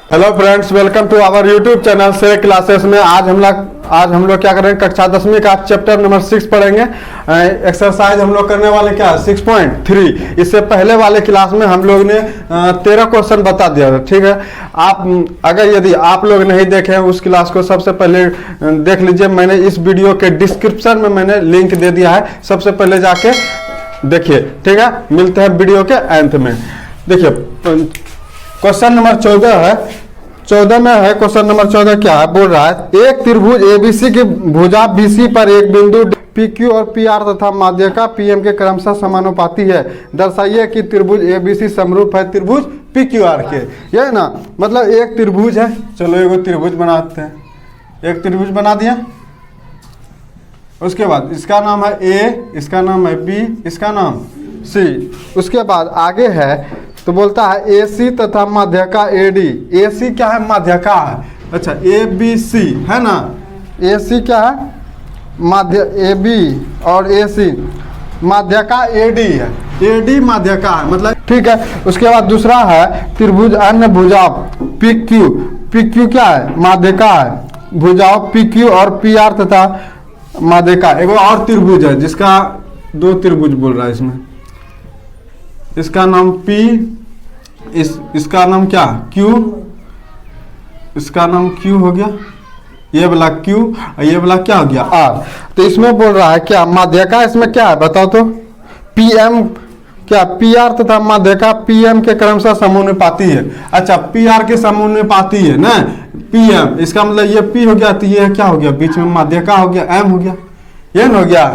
Hello friends, welcome to our YouTube channel से classes में। आज हम लोग क्या करेंगे, कक्षा 10वीं का चैप्टर नंबर 6 पढ़ेंगे। एक्सरसाइज हम लोग करने वाले क्या 6.3। इससे पहले वाले क्लास में हम लोग ने 13 क्वेश्चन बता दिया था, ठीक है। यदि आप लोग नहीं देखे उस क्लास को, सबसे पहले देख लीजिए। मैंने इस वीडियो के डिस्क्रिप्शन में मैंने लिंक दे दिया है, सबसे पहले जाके देखिए, ठीक है। मिलते हैं वीडियो के अंत में। देखिए क्वेश्चन नंबर 14 है, 14 में है। क्वेश्चन नंबर 14 क्या है, बोल रहा है एक त्रिभुज एबीसी की भुजा बीसी पर एक बिंदु पी क्यू और पी आर तथा माध्यका पी एम के क्रमशः समानुपाती है। दर्शाइए कि त्रिभुज एबीसी समरूप है त्रिभुज पी क्यू आर के। ये ना मतलब एक त्रिभुज है। चलो एक त्रिभुज बनाते हैं। एक त्रिभुज बना दिया। उसके बाद इसका नाम है ए, इसका नाम है बी, इसका नाम सी। उसके बाद आगे है तो बोलता है ए सी तथा माध्यका ए डी। ए सी क्या है, माध्यका है। अच्छा ए बी सी है ना, ए सी क्या है, माध्य ए बी और ए सी माध्यका ए डी है। ए डी माध्यका है, मतलब ठीक है। उसके बाद दूसरा है त्रिभुज अन्य भुजाओं पी क्यू। पी क्यू क्या है, माध्यका है। भुजाओं पी क्यू और पी आर तथा माध्यका। एक और त्रिभुज है जिसका दो त्रिभुज बोल रहा है इसमें। इसका नाम P, इसका नाम क्या Q, इसका नाम Q हो गया, ये वाला Q और ये वाला क्या हो गया R। तो इसमें बोल रहा है क्या, माध्यका इसमें क्या है बताओ तो। PM क्या, PR तथा माध्यका PM के क्रमशः समानुपाती है। अच्छा PR के समानुपाती है ना, PM इसका मतलब ये P हो गया, तो ये क्या हो गया, बीच में माध्यका हो गया, M हो गया, ये हो गया।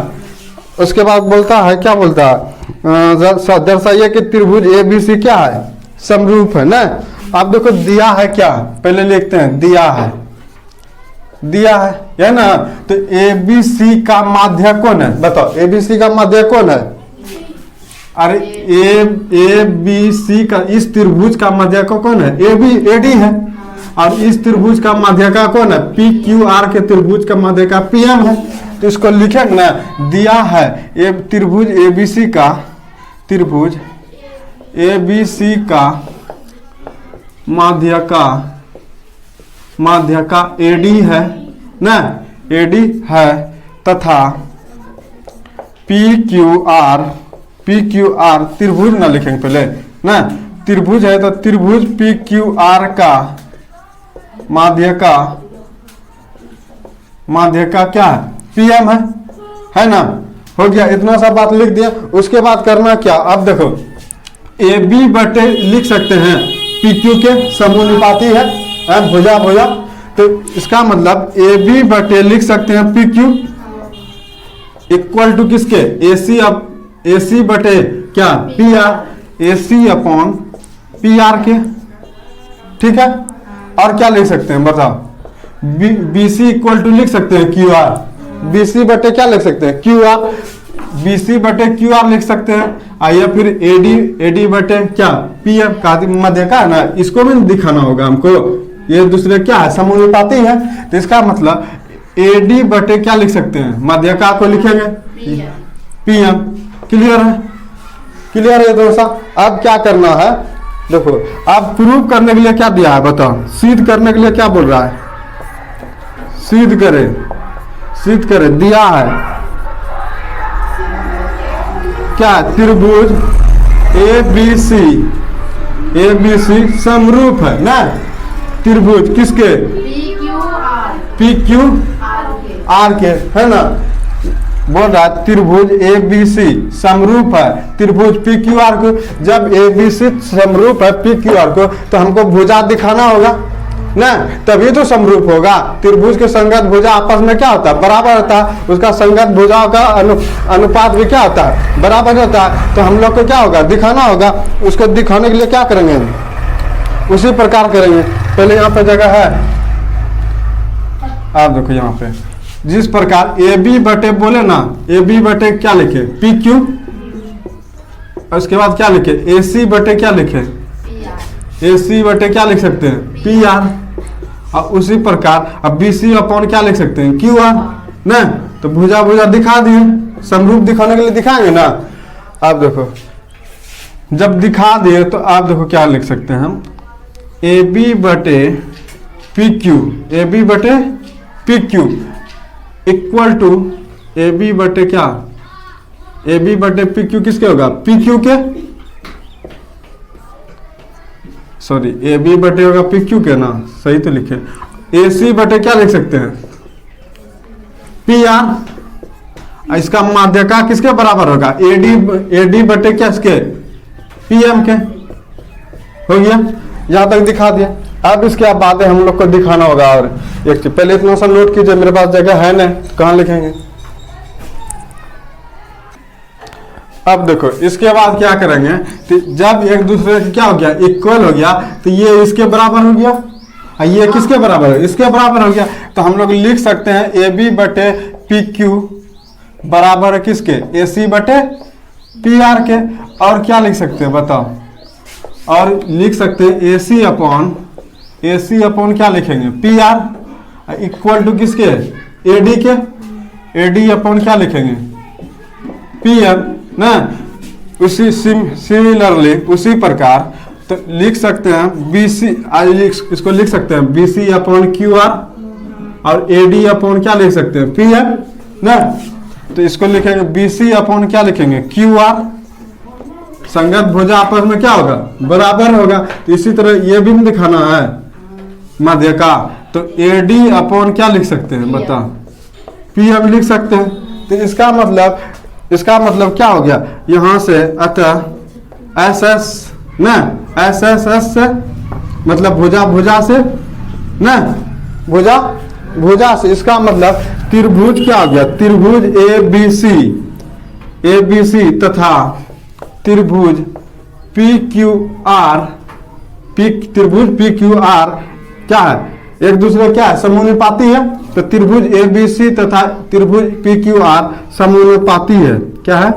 उसके बाद बोलता है क्या, बोलता है दर्शाइए कि त्रिभुज एबीसी क्या है, समरूप है ना। आप देखो दिया है क्या, पहले लिखते हैं दिया है, दिया है ना। तो एबीसी का माध्यक कौन है बताओ, एबीसी का माध्यक कौन है। अरे एबीसी का, इस त्रिभुज का माध्यक कौन है, एडी है। और इस त्रिभुज का माध्यका कौन है, पी क्यू आर के त्रिभुज का माध्यका पीएम है। तो इसको लिखेंगे ना, दिया है त्रिभुज एबीसी का, त्रिभुज एबीसी का माध्यका एडी है ना, एडी है तथा पी क्यू आर त्रिभुज ना लिखेंगे पहले ना, त्रिभुज है तो त्रिभुज पी क्यू आर का माध्यका क्या है, पीएम है ना। हो गया, इतना सा बात लिख दिया। उसके बाद करना क्या, अब देखो ए बी बटे लिख सकते हैं पी क्यू के समानुपाती है भुजा। तो इसका मतलब ए बी बटे लिख सकते हैं पी क्यू इक्वल टू किसके, ए सी बटे क्या पी आर, ए सी अपॉन पी आर के, ठीक है। और क्या लिख सकते हैं बताओ, बी सी इक्वल टू लिख सकते हैं क्यू आर, बी सी बटे क्या लिख सकते हैं क्यू आर, बी सी बटे क्यू आर लिख सकते हैं। या फिर एडी बटे क्या पी एम का माध्यका है ना, इसको भी दिखाना होगा हमको। ये दूसरे क्या है, समानुपाती है। तो इसका मतलब एडी बटे क्या लिख सकते हैं, माध्यका को लिखेंगे पीएम। क्लियर है, क्लियर है दोस्तों। अब क्या करना है देखो, अब प्रूव करने के लिए क्या दिया है बताओ, सिद्ध करने के लिए क्या बोल रहा है, सिद्ध करे दिया है क्या, त्रिभुज एबीसी समरूप है ना, त्रिभुज किसके, पी क्यू आर के है ना। बोल रहा है त्रिभुज एबीसी समरूप है त्रिभुज पी क्यू आर को। जब एबीसी समरूप है पी क्यू आर को तो हमको भुजा दिखाना होगा ना, तभी तो समरूप होगा। त्रिभुज के संगत भुजा आपस में क्या होता है, बराबर होता है। उसका संगत भुजाओं का अनुपात भी क्या होता है, बराबर होता है। तो हम लोग को क्या होगा, दिखाना होगा। उसको दिखाने के लिए क्या करेंगे, उसी प्रकार करेंगे। पहले यहाँ पे जगह है, आप देखो यहाँ पे जिस प्रकार ए बी बटे बोले ना, ए बी बटे क्या लिखे पी क्यू, उसके बाद क्या लिखे ए सी बटे क्या लिखे, ए सी बटे क्या लिख सकते हैं पी आर। और उसी प्रकार अब बी सी अपॉन क्या लिख सकते हैं क्यू आर ना। तो भुजा दिखा दिए, समरूप दिखाने के लिए दिखाएंगे ना। आप देखो जब दिखा दिए तो आप देखो क्या लिख सकते हैं हम, ए बी बटे पी क्यू, ए बी बटे P Q equal to A B बटे क्या, ए बी बटे पी क्यू किसके होगा, पी क्यू के, सॉरी ए बी बटे होगा पी क्यू के ना, सही तो लिखे, ए सी बटे क्या लिख सकते हैं, पी आर। इसका माध्यका किसके बराबर होगा, ए डी बटे क्या इसके, पी एम के। हो गया, यहां तक दिखा दिया। अब इसके बातें हम लोग को दिखाना होगा। और एक चीज पहले इतना सा नोट कीजिए, मेरे पास जगह है ना, कहाँ लिखेंगे। अब देखो इसके बाद क्या करेंगे, तो जब एक दूसरे से क्या हो गया, इक्वल हो गया, तो ये इसके बराबर हो गया और ये किसके बराबर है, इसके बराबर हो गया। तो हम लोग लिख सकते हैं ए बी बटे पी क्यू बराबर है किसके, ए सी बटे पी आर के। और क्या लिख सकते हैं बताओ, और लिख सकते हैं ए सी अपॉन क्या लिखेंगे, पी आर इक्वल टू किसके, ए डी के, ए डी अपॉन क्या लिखेंगे, पी एम ना। उसी सिमिलरली उसी प्रकार तो लिख सकते हैं बी सी, इसको लिख सकते हैं B C upon Q R, और ए डी अपॉन क्या लिख सकते हैं, पी एम ना। तो इसको लिखेंगे बी सी अपॉन क्या लिखेंगे, क्यू आर। संगत भुजा आपस में क्या होगा, बराबर होगा। तो इसी तरह ये भी दिखाना है मध्य का, तो ए डी अपॉन क्या लिख सकते हैं बताओ, पी एम लिख सकते हैं। तो इसका मतलब क्या हो गया, यहां से अतः एस एस न, एस एस एस से मतलब भुजा से न, भुजा से, इसका मतलब त्रिभुज क्या हो गया, त्रिभुज ए बी सी तथा त्रिभुज पी क्यू आर, त्रिभुज पी क्यू आर क्या है, एक दूसरे क्या है, समूहानुपाती है। तो त्रिभुज ए बी सी तथा त्रिभुज पी क्यू आर समूहानुपाती है। क्या है,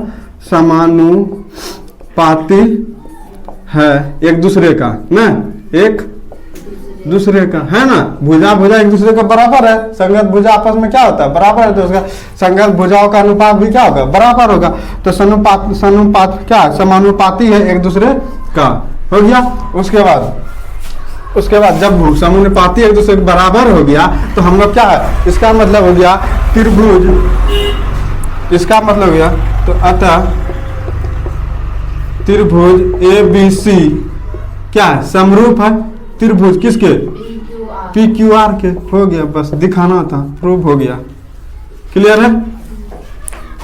समानुपाती है एक दूसरे का ना, एक दूसरे का है ना। भुजा एक दूसरे का बराबर है, संगत भुजा आपस में क्या होता है, बराबर है। तो उसका संगत भुजाओं का अनुपात भी क्या होगा, बराबर होगा। तो समानुपात क्या है, समानुपाती है एक दूसरे का। हो गया। उसके बाद जब समानुपाती एक दूसरे के बराबर हो गया तो हम लोग क्या है, इसका मतलब हो गया त्रिभुज, इसका मतलब हो गया तो अतः त्रिभुज ए बी सी क्या है, समरूप है त्रिभुज किसके, पी क्यू आर के। हो गया, बस दिखाना था, प्रूफ हो गया। क्लियर है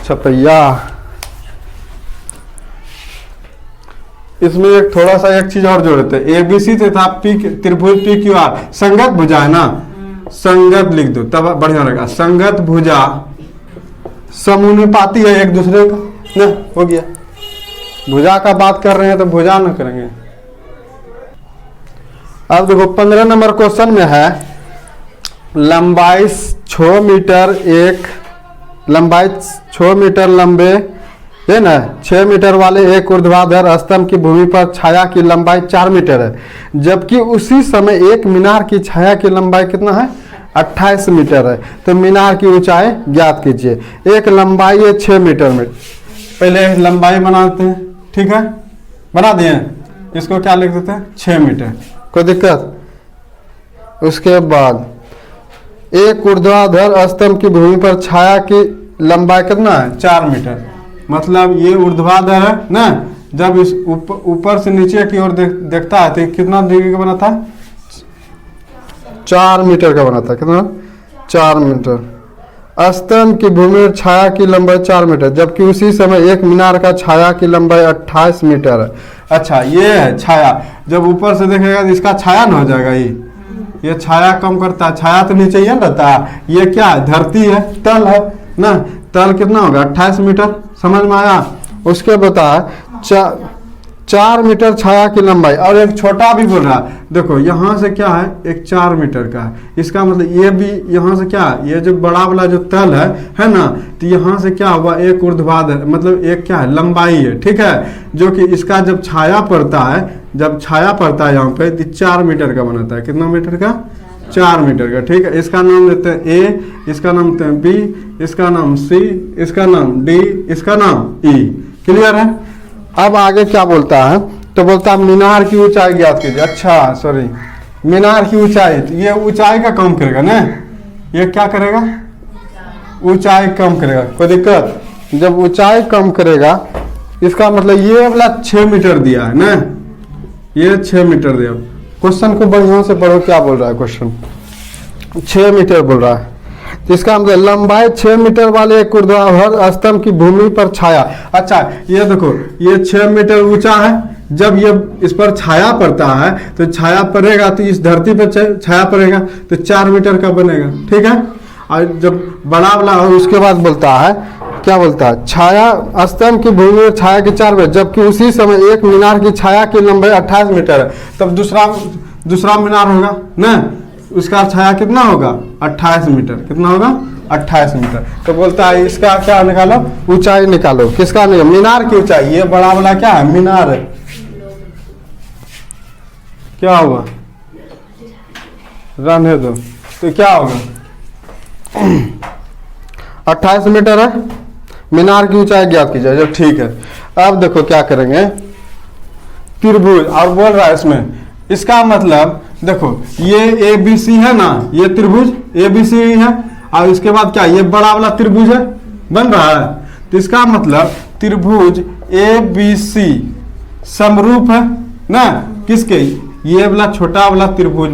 छपैया। इसमें एक थोड़ा सा एक चीज और जोड़ते हैं, ए बी सी तथा त्रिभुज पी क्यू आर संगत भुजा है ना, संगत लिख दो तब बढ़िया रहेगा। संगत भुजा समूहानुपाती है एक दूसरे का ना। हो गया, भुजा का बात कर रहे हैं तो भुजा ना करेंगे। अब देखो 15 नंबर क्वेश्चन में है लंबाई 6 मीटर लंबे है ना, 6 मीटर वाले एक ऊर्ध्वाधर स्तंभ की भूमि पर छाया की लंबाई 4 मीटर है, जबकि उसी समय एक मीनार की छाया की लंबाई कितना है, 28 मीटर है। तो मीनार की ऊंचाई ज्ञात कीजिए। एक लंबाई है 6 मीटर में, पहले लंबाई बनाते हैं, ठीक है, बना दिए। इसको क्या लिख देते हैं, 6 मीटर, कोई दिक्कत। उसके बाद एक ऊर्ध्वाधर स्तंभ की भूमि पर छाया की लंबाई कितना है, 4 मीटर। मतलब ये ऊर्ध्वाधर है ना, जब इस ऊपर से नीचे की ओर देखता है तो कितना डिग्री का बना था, 4 मीटर का बना था। कितना, 4 मीटर। स्तंभ की भूमि और छाया की लंबाई 4 मीटर, जबकि उसी समय एक मीनार का छाया की लंबाई 28 मीटर है। अच्छा, ये है छाया, जब ऊपर से देखेगा तो इसका छाया न हो जाएगा। ये छाया कम करता है, छाया तो नीचे ही रहता है। ये क्या है, धरती है, तल है ना, तल कितना होगा, 28 मीटर। समझ में आया। उसके बता 4 मीटर छाया की लंबाई, और एक छोटा भी बोल रहा है। देखो यहाँ से क्या है, एक 4 मीटर का है, इसका मतलब ये भी यहाँ से क्या है, ये जो बड़ा वाला जो तल है ना, तो यहाँ से क्या हुआ, एक ऊर्ध्वाधर मतलब एक क्या है, लंबाई है, ठीक है, जो कि इसका जब छाया पड़ता है यहाँ पे तो 4 मीटर का बनाता है। कितना मीटर का, 4 मीटर का, ठीक है। इसका नाम लेते हैं ए, इसका नाम लेते हैं बी, इसका नाम सी, इसका नाम डी, इसका नाम ई। क्लियर है। अब आगे क्या बोलता है, तो बोलता है मीनार की ऊंचाई ज्ञात कीजिए। अच्छा सॉरी, मीनार की ऊंचाई, तो ये ऊंचाई का काम करेगा ना, ये क्या करेगा, ऊंचाई कम करेगा। कोई दिक्कत, जब ऊंचाई कम करेगा इसका मतलब ये वाला 6 मीटर दिया है ना, ये 6 मीटर दिया। क्वेश्चन को बढ़िया से पढ़ो, क्या बोल रहा है क्वेश्चन, 6 मीटर बोल रहा है। तो इसका मतलब लंबाई 6 मीटर वाले एक ऊर्ध्वाधर स्तंभ की भूमि पर छाया। अच्छा ये देखो, ये 6 मीटर ऊंचा है, जब ये इस पर छाया पड़ता है तो छाया पड़ेगा तो इस धरती पर छाया पड़ेगा तो 4 मीटर का बनेगा, ठीक है। और जब बड़ा वाला हो उसके बाद बोलता है, क्या बोलता है, छाया स्तंभ की भूमि में छाया की 4 मीटर, जबकि उसी समय एक मीनार की छाया की लंबाई 28 मीटर है। तब दूसरा मीनार होगा ना, उसका छाया कितना होगा, 28 मीटर। कितना होगा, 28 मीटर। तो बोलता है इसका क्या निकालो, ऊंचाई निकालो। किसका नहीं, मीनार की ऊंचाई। ये बड़ा वाला क्या है, मीनार है। क्या होगा, रहने दो, तो क्या होगा 28 मीटर है, मीनार की ऊंचाई ज्ञात कीजिए। जब ठीक है, अब देखो क्या करेंगे, त्रिभुज और बोल रहा है इसमें, इसका मतलब देखो ये ABC है ना, ये त्रिभुज ABC है, और इसके बाद क्या, ये बड़ा वाला त्रिभुज है, बन रहा है। तो इसका मतलब त्रिभुज ABC समरूप है ना, किसके, ये वाला छोटा वाला त्रिभुज,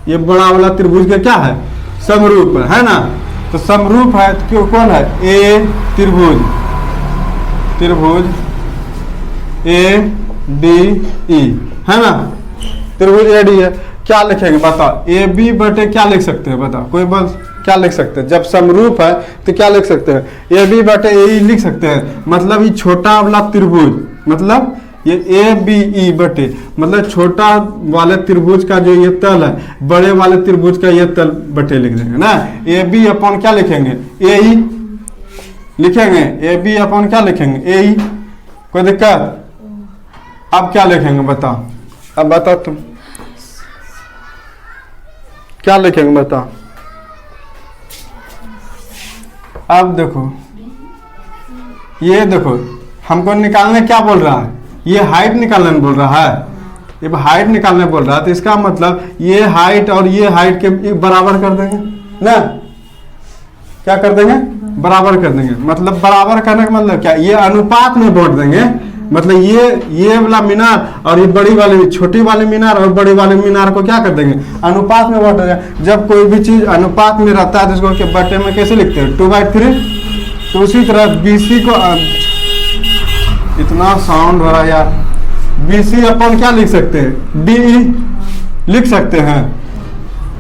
ये बड़ा वाला त्रिभुज के क्या है, समरूप है ना। तो समरूप है तो क्यों, कौन है, A त्रिभुज ADE है ना, त्रिभुज AD है। क्या लिखेंगे बताओ, AB बटे क्या लिख सकते हैं, बताओ कोई बस, क्या लिख सकते हैं, जब समरूप है तो क्या लिख सकते हैं, AB बटे AE लिख सकते हैं। मतलब ये छोटा वाला त्रिभुज, मतलब ये ABE बटे, मतलब छोटा वाले त्रिभुज का जो ये तल है, बड़े वाले त्रिभुज का ये तल बटे लिख देंगे ना। AB अपॉन क्या लिखेंगे, AE लिखेंगे, AB अपॉन क्या लिखेंगे, AE। कोई दिक्कत, अब क्या लिखेंगे बताओ, अब बताओ तुम क्या लिखेंगे बताओ। अब देखो, ये देखो हमको निकालने क्या बोल रहा है, ये हाइट निकालने बोल रहा है, ये हाइट निकालने बोल रहा है। तो इसका मतलब ये हाइट और ये हाइट के बराबर कर देंगे ना, क्या कर देंगे, बराबर कर देंगे। मतलब बराबर करने का मतलब क्या, ये अनुपात में बांट देंगे। मतलब ये वाला मीनार और ये बड़ी वाली, छोटी वाली मीनार और बड़ी वाले मीनार को क्या कर देंगे, अनुपात में बांट देंगे। जब कोई भी चीज अनुपात में रहता है तो इसको बटे में कैसे लिखते हैं, 2/3। तो उसी तरह BC को, इतना साउंड हो रहा है यार, BC अपन क्या लिख सकते हैं, DE लिख सकते हैं।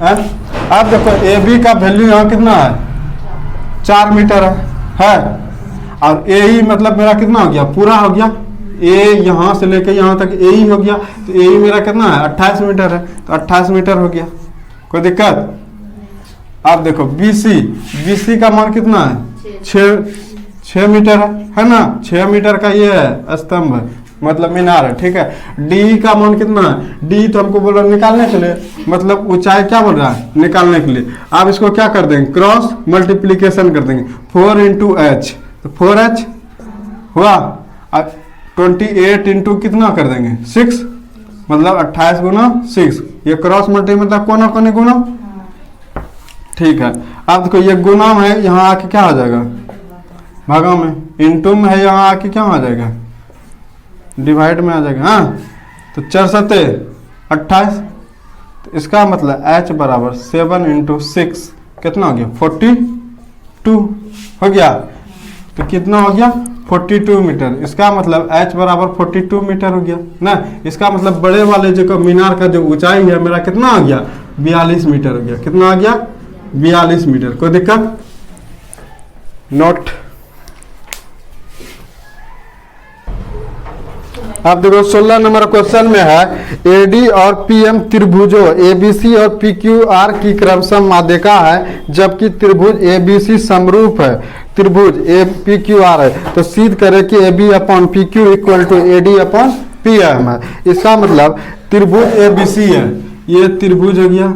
अब देखो AB का वैल्यू यहाँ कितना है, 4 मीटर है, और AE मतलब मेरा कितना हो गया, पूरा हो गया, A यहाँ से लेके यहाँ तक AE हो गया। तो AE मेरा कितना है, 28 मीटर है, तो 28 मीटर हो गया। कोई दिक्कत। अब देखो BC का मान कितना है, 6 मीटर है ना, 6 मीटर का ये है स्तंभ है, मतलब मीनार है, ठीक है। D का मान कितना है, D तो हमको बोल रहा है निकालने के लिए, मतलब ऊंचाई क्या बोल रहा है, निकालने के लिए। अब इसको क्या कर देंगे, क्रॉस मल्टीप्लीकेशन कर देंगे, 4 × H, तो 4H हुआ। अब 28 इंटू कितना कर देंगे, 6, मतलब 28 गुना 6। ये क्रॉस मल्टी मतलब कोना कोने गुना, ठीक है। अब देखो ये गुना है, यहाँ आके क्या आ जाएगा, भागा में, इंटू में है, यहाँ आके क्या आ जाएगा, डिवाइड में आ जाएगा। हाँ, तो 4 7 28। तो इसका मतलब H बराबर 7 × 6 कितना हो गया, 42 हो गया। तो कितना हो गया, 42 मीटर। इसका मतलब H बराबर 42 मीटर हो गया ना। इसका मतलब बड़े वाले जो मीनार का जो ऊंचाई है मेरा कितना आ गया, 42 मीटर हो गया। कितना आ गया, 42 मीटर। कोई दिक्कत, नोट। अब देखो 16 नंबर क्वेश्चन में है, AD और PM त्रिभुजों ABC और PQR की क्रमशः माध्यिका है, जबकि त्रिभुज ABC समरूप है त्रिभुज PQR है। तो सिद्ध करें कि AB upon PQ equal to AD upon PM है। इसका मतलब त्रिभुज ABC है, ये त्रिभुज हो गया,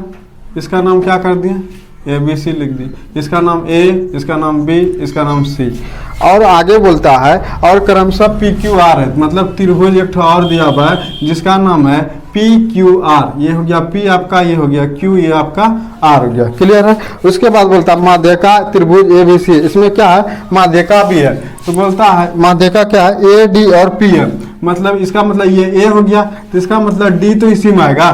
इसका नाम क्या कर दिया, ए बी सी लिख दी, इसका नाम ए, इसका नाम बी, इसका नाम सी। और आगे बोलता है और क्रमशः पी क्यू आर है, मतलब त्रिभुज एक और दिया हुआ है जिसका नाम है पी क्यू आर। ये हो गया पी आपका, ये हो गया क्यू, ये आपका आर हो गया। क्लियर है। उसके बाद बोलता है माध्यिका त्रिभुज ए बी सी, इसमें क्या है माध्यिका भी है। तो बोलता है माध्यिका क्या है ए डी और पी है, मतलब इसका मतलब ये ए हो गया तो इसका मतलब डी तो इसी में आएगा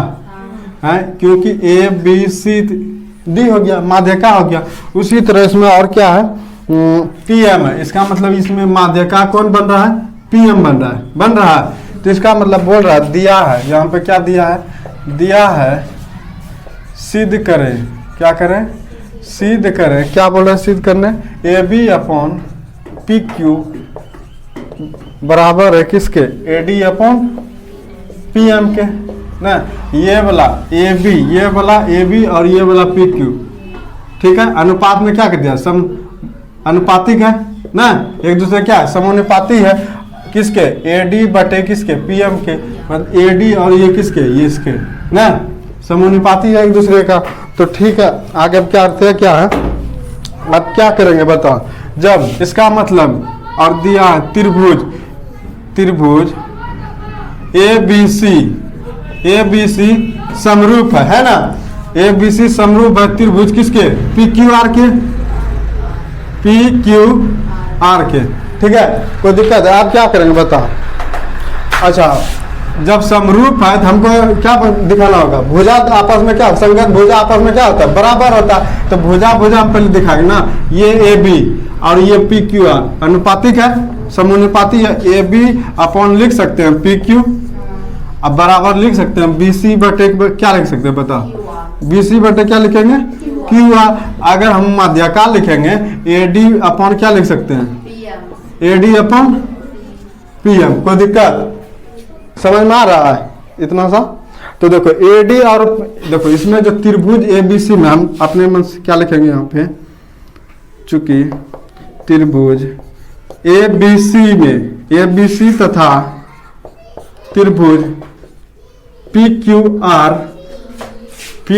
है, क्योंकि ए बी सी डी हो गया, माध्यिका हो गया। उसी तरह इसमें और क्या है पी एम है, इसका मतलब इसमें माध्यिका कौन बन रहा है पी एम बन रहा है। तो इसका मतलब बोल रहा है दिया है, यहाँ पे क्या दिया है, दिया है सिद्ध करें, क्या करें सिद्ध करें, क्या बोल रहे हैं सिद्ध करने, A B upon P Q बराबर है किसके A D upon P M के ना, ये वाला ए बी, ये वाला ए बी और ये वाला पी क्यू, ठीक है। अनुपात में क्या कर दिया सम अनुपातिक है ना, एक दूसरे क्या समानुपाती है किसके ए डी बटे किसके पी एम के, मतलब ए डी और ये किसके ये इसके ना समानुपाती है एक दूसरे का। तो ठीक है आगे अब क्या अर्थ है क्या है, अब क्या करेंगे बताओ, जब इसका मतलब और दिया है त्रिभुज ए बी सी समरूप है ना, ए बी सी समरूप है त्रिभुज किसके पी क्यू आर के, पी क्यू आर के, ठीक है। कोई दिक्कत है, आप क्या करेंगे बताओ। अच्छा जब समरूप है तो हमको क्या दिखाना होगा, भुजा आपस में क्या संगत भुजा आपस में क्या होता है बराबर होता है, तो भुजा पहले दिखाएंगे ना, ये ए बी और ये पी क्यू आर अनुपातिक है समानुपाती है, ए बी अपॉन लिख सकते हैं पी क्यू, अब बराबर लिख सकते हैं बी सी बटे क्या लिख सकते हैं बताओ, बी सी बटे क्या लिखेंगे क्यू आर। अगर हम माध्यिका लिखेंगे ए डी अपॉन क्या लिख सकते हैं A D upon P M. कोई दिक्कत समझ में आ रहा है इतना सा। तो देखो ए डी और देखो इसमें जो त्रिभुज ए बी सी में हम अपने मन से क्या लिखेंगे यहाँ पे, चूंकि त्रिभुज ए बी सी में ए बी सी तथा त्रिभुज पी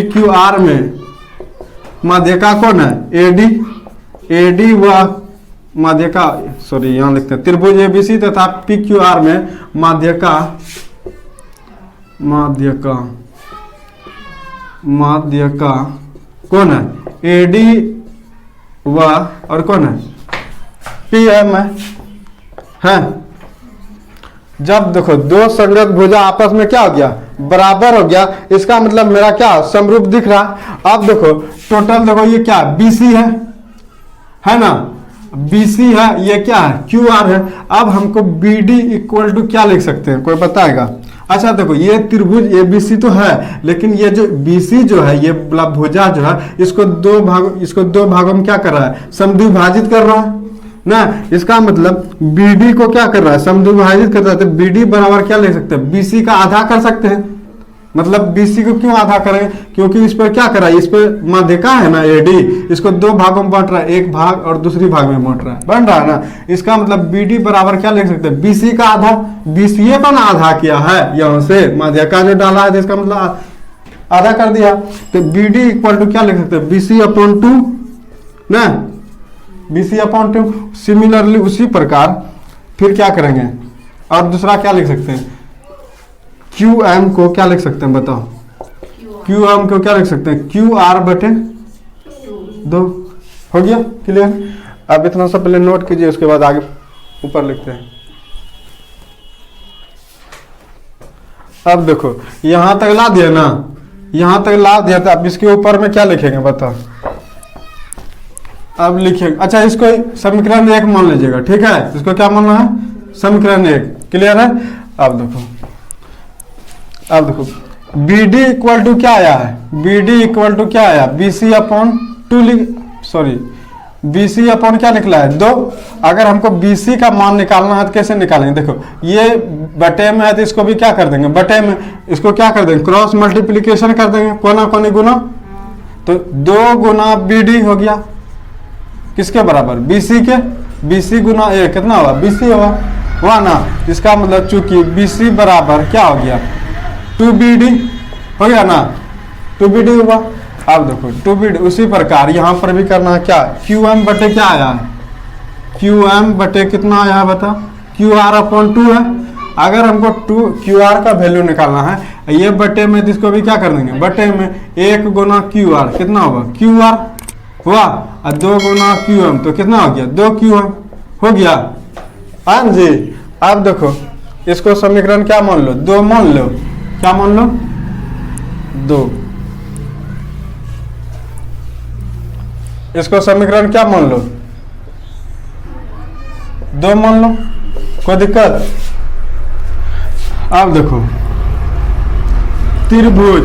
क्यू आर में माध्यिका कौन है ए डी व माध्यिका सॉरी यहाँ लिखते हैं त्रिभुज ए बी सी तथा पी क्यू आर में माध्यिका कौन है ए डी व और कौन है पी एम है। जब देखो दो संगत भुजा आपस में क्या हो गया बराबर हो गया, इसका मतलब मेरा क्या समरूप दिख रहा। अब देखो टोटल देखो ये क्या बीसी है ना, बीसी है, ये क्या है क्यू आर है। अब हमको बी डी इक्वल टू क्या लिख सकते हैं, कोई बताएगा। अच्छा देखो ये त्रिभुज ए बी सी तो है, लेकिन ये जो बी सी जो है ये भुजा जो है इसको दो भागों में क्या कर रहा है समद्विभाजित कर रहा है ना, इसका मतलब BD को क्या कर रहा है समद्विभाजित कर रहा है। तो BD बराबर क्या ले सकते हैं BC का आधा कर सकते हैं। मतलब BC को क्यों आधा करें, क्योंकि इस पर क्या कर रहा है, इस पर माध्यिका है ना AD, इसको दो भागों में बांट रहा है, एक भाग और दूसरी भाग में बांट रहा है, बन रहा है ना। इसका मतलब BD बराबर क्या लिख सकते हैं BC का आधा, BCA को ना आधा किया है यहाँ से माध्यिका जो डाला है, तो इसका मतलब आधा कर दिया। तो BD इक्वल टू क्या लिख सकते हैं BC अपॉन 2 ना, BC अपॉन 2। सिमिलरली उसी प्रकार फिर क्या करेंगे, और दूसरा क्या लिख सकते हैं QM को क्या लिख सकते हैं बताओ, QM को क्या लिख सकते हैं QR बटे 2। हो गया क्लियर। अब इतना सा पहले नोट कीजिए, उसके बाद आगे ऊपर लिखते हैं। अब देखो यहां तक ला दिया ना, यहां तक ला दिया, तो अब इसके ऊपर में क्या लिखेंगे बताओ। अब लिखेंगे, अच्छा इसको समीकरण 1 मान लीजिएगा, ठीक है। इसको क्या मानना है समीकरण 1, क्लियर है। अब देखो BD इक्वल टू क्या आया है, BD इक्वल टू क्या आया BC upon 2 sorry BC upon क्या निकला है 2। अगर हमको BC का मान निकालना है तो कैसे निकालेंगे, देखो ये बटे में है तो इसको भी क्या कर देंगे बटे में, इसको क्या कर देंगे क्रॉस मल्टीप्लीकेशन कर देंगे, कोना कोनी गुना, तो 2 गुना BD हो गया किसके बराबर BC के, BC गुना A कितना हुआ BC हुआ ना। इसका मतलब चूंकि BC बराबर क्या हो गया 2BD हो गया ना, 2BD हुआ। अब देखो टू बी उसी प्रकार यहाँ पर भी करना है क्या, क्यू एम बटे क्या आया है, क्यू एम बटे कितना आया है बता, क्यू आर अपॉन 2 है। अगर हमको क्यू आर का वैल्यू निकालना है, ये बटे में इसको भी क्या कर देंगे, बटे में 1 गुना क्यू आर कितना होगा, क्यू आर हुआ, और 2 गुना क्यू एम तो कितना हो गया, 2 क्यू एम हो गया। हाँ जी, अब देखो इसको समीकरण क्या मान लो, 2 मान लो, क्या मान लो, 2। इसको समीकरण क्या मान लो, 2 मान लो, कोई दिक्कत। अब देखो त्रिभुज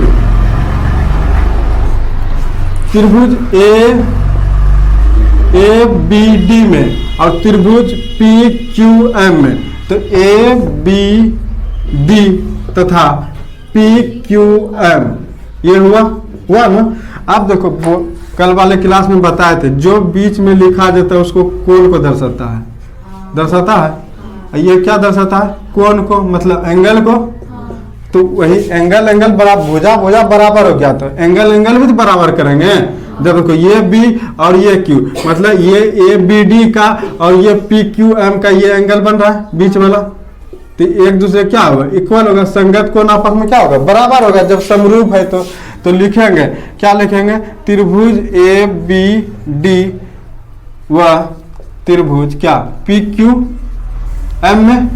ए बी डी में और त्रिभुज पी क्यू एम में, तो ए बी डी तथा पी क्यू एम ये हुआ ना। अब देखो कल वाले क्लास में बताए थे, जो बीच में लिखा जाता है उसको कोण को दर्शाता है। ये क्या दर्शाता है, कोण को, मतलब एंगल को। तो वही एंगल बराबर भुजा बराबर हो गया, तो एंगल भी तो बराबर करेंगे। जब देखो ये बी और ये क्यू, मतलब ये ए बी डी का और ये पी क्यू एम का ये एंगल बन रहा है बीच वाला, तो एक दूसरे क्या होगा, इक्वल होगा, संगत कोण आपस में क्या होगा, बराबर होगा। जब समरूप है तो लिखेंगे क्या, लिखेंगे त्रिभुज ए बी डी व त्रिभुज क्या पी क्यू एम में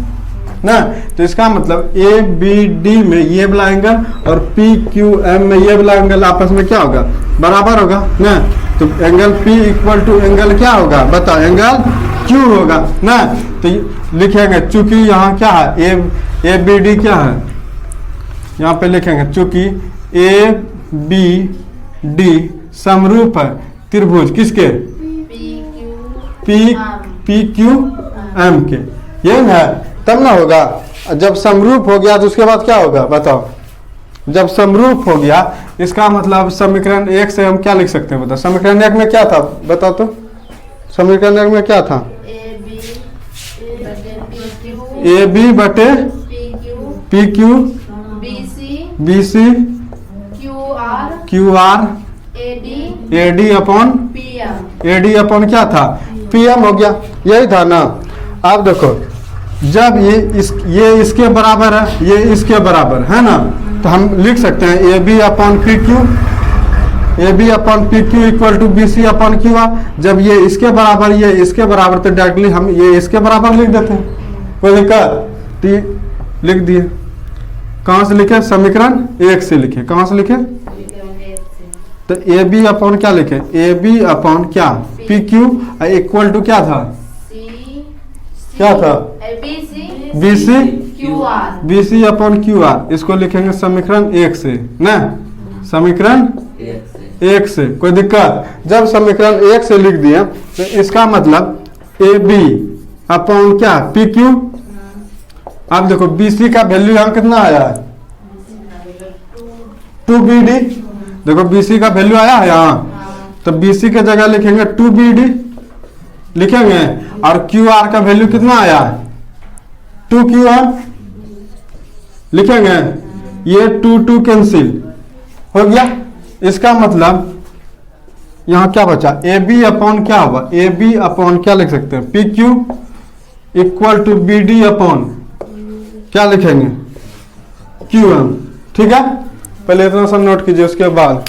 ना। तो इसका मतलब ए बी डी में ये वाला एंगल और पी क्यू एम में ये वाला एंगल आपस में क्या होगा, बराबर होगा ना। तो angle P equal to angle क्या होगा बताओ, एंगल क्यू होगा ना। तो लिखेंगे चूंकि यहाँ क्या है, ए बी डी क्या है, यहाँ पे लिखेंगे चूंकि ए बी डी समरूप है त्रिभुज किसके, पी क्यू एम के, ये है तब ना होगा। जब समरूप हो गया तो उसके बाद क्या होगा बताओ, जब समरूप हो गया इसका मतलब समीकरण 1 से हम क्या लिख सकते हैं बताओ, समीकरण 1 में क्या था बताओ तो, समीकरण 1 में क्या था, ए बी बटे P Q B C Q R A D upon क्या था, पी एम हो गया, यही था ना। अब देखो जब ये इसके बराबर है, ये इसके बराबर है ना, तो हम लिख सकते हैं A B upon P Q equal to B C upon Q R. जब ये इसके बराबर ये इसके बराबर, तो डायरेक्टली हम ये इसके बराबर लिख देते हैं, कोई दिक्कत, लिख दिए। कहाँ से लिखे, समीकरण 1 से लिखे, कहाँ से लिखे, तो ए बी अपॉन क्या लिखे, ए बी अपॉन क्या पी क्यू इक्वल टू क्या था, क्या था B C upon Q R. इसको लिखेंगे समीकरण 1 से ना, समीकरण 1 से, कोई दिक्कत। जब समीकरण 1 से लिख दिया तो इसका मतलब ए बी अपॉन क्या पी क्यू। अब देखो बी सी का वैल्यू यहाँ कितना आया है, 2 बी डी। देखो बी सी का वैल्यू आया है यहाँ, तो बी सी की जगह लिखेंगे 2 बी डी लिखेंगे, और क्यू आर का वैल्यू कितना आया है 2 क्यू आर लिखेंगे, ये 2 कैंसिल हो गया। इसका मतलब यहाँ क्या बचा, ए बी अपॉन क्या होगा, ए बी अपॉन क्या लिख सकते हैं, P Q equal to B D upon क्या लिखेंगे, क्यू एम। ठीक है, पहले इतना सा नोट कीजिए, उसके बाद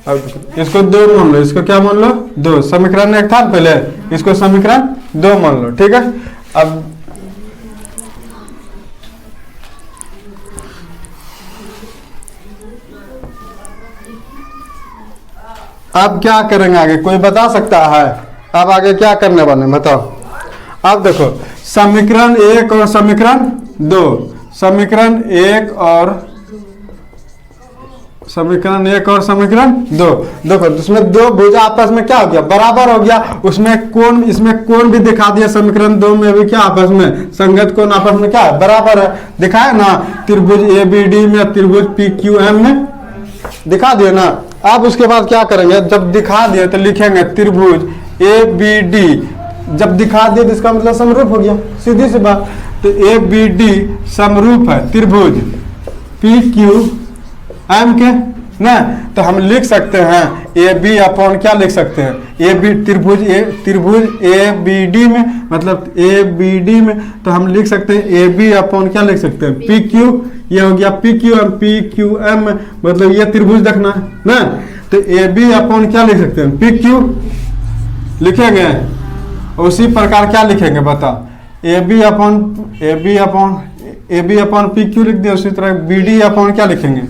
अब इसको 2 मान लो, इसको क्या मान लो 2, समीकरण 1 था पहले, इसको समीकरण 2 मान लो। ठीक है, अब क्या करेंगे आगे, कोई बता सकता है अब आगे क्या करने वाले बताओ। अब देखो समीकरण 1 और समीकरण 2, समीकरण 1 और समीकरण 2, देखो उसमें 2 भुजा आपस में क्या हो गया, बराबर हो गया। उसमें कोण, इसमें कोण भी दिखा दिया, समीकरण 2 में भी क्या आपस में संगत कोण आपस में क्या है, बराबर है, दिखाया ना। त्रिभुज ए बी डी में त्रिभुज पी क्यू एम में दिखा दिया ना। अब उसके बाद क्या करेंगे, जब दिखा दिया तो लिखेंगे त्रिभुज ए बी डी। जब दिखा दिया तो इसका मतलब समरूप हो गया, सीधी सी बात। तो ए बी डी समरूप है त्रिभुज पी क्यू एम के ना, तो हम लिख सकते हैं ए बी अपॉन क्या लिख सकते हैं, ए बी त्रिभुज ए बी डी में, मतलब ए बी डी में, तो हम लिख सकते हैं ए बी अपॉन क्या लिख सकते हैं, पी क्यू, ये हो गया पी क्यू एम, मतलब ये त्रिभुज देखना है ना, तो ए बी अपॉन क्या लिख सकते हैं, पी क्यू लिखेंगे। उसी प्रकार क्या लिखेंगे बता, A B upon P Q लिख दिया। उसी तरह बी डी अपॉन क्या लिखेंगे,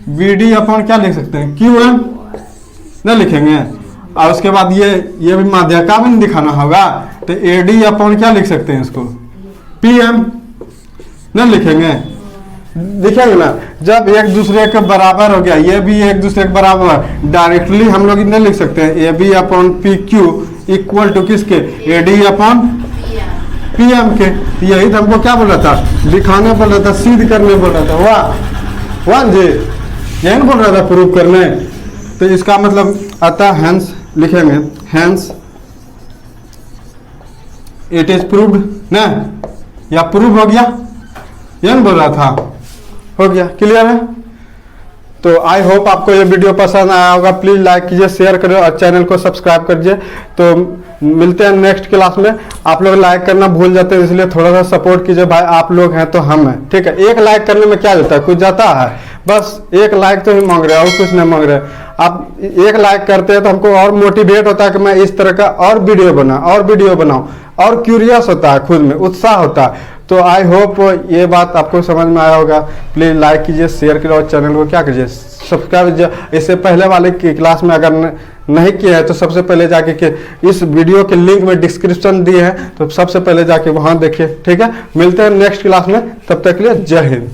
बी डी अपॉन क्या लिख सकते हैं, क्यू एम ना लिखेंगे। और उसके बाद ये भी माध्यिका में दिखाना होगा, तो ए डी अपॉन क्या लिख सकते हैं इसको, पी एम ना लिखेंगे। देखेंगे ना, जब एक दूसरे के बराबर हो गया, ये भी एक दूसरे के बराबर, डायरेक्टली हम लोग इन्हें लिख सकते हैं A B upon P Q equal to किसके, A D upon P M के। यही तो हमको क्या बोल रहा था, दिखाने बोल रहा था, सिद्ध करने बोल रहा था। वाह जी, यही बोल रहा था प्रूव करने। तो इसका मतलब अतः हैंस लिखेंगे, हैंस इट इज प्रूव्ड ना, या प्रूव हो गया, यही बोल रहा था, हो गया। क्लियर है? तो आई होप आपको ये वीडियो पसंद आया होगा। प्लीज लाइक कीजिए, शेयर करिए और चैनल को सब्सक्राइब करिए। तो मिलते हैं नेक्स्ट क्लास में। आप लोग लाइक करना भूल जाते हैं, इसलिए थोड़ा सा सपोर्ट कीजिए भाई। आप लोग हैं तो हम हैं, ठीक है। एक लाइक करने में क्या जाता है, कुछ जाता है, बस एक लाइक तो ही मांग रहे हैं और कुछ नहीं मांग रहे। आप एक लाइक करते हैं तो हमको और मोटिवेट होता है कि मैं इस तरह का और वीडियो बनाऊं और क्यूरियस होता है, खुद में उत्साह होता है। तो आई होप ये बात आपको समझ में आया होगा। प्लीज लाइक कीजिए, शेयर कीजिए और चैनल को क्या कीजिए, सब्सक्राइब कीजिए। इससे पहले वाले की क्लास में अगर नहीं किया है तो सबसे पहले जाके के इस वीडियो के लिंक में डिस्क्रिप्शन दिए हैं, तो सबसे पहले जाके वहां देखिए, ठीक है। मिलते हैं नेक्स्ट क्लास में, तब तक के लिए जय हिंद।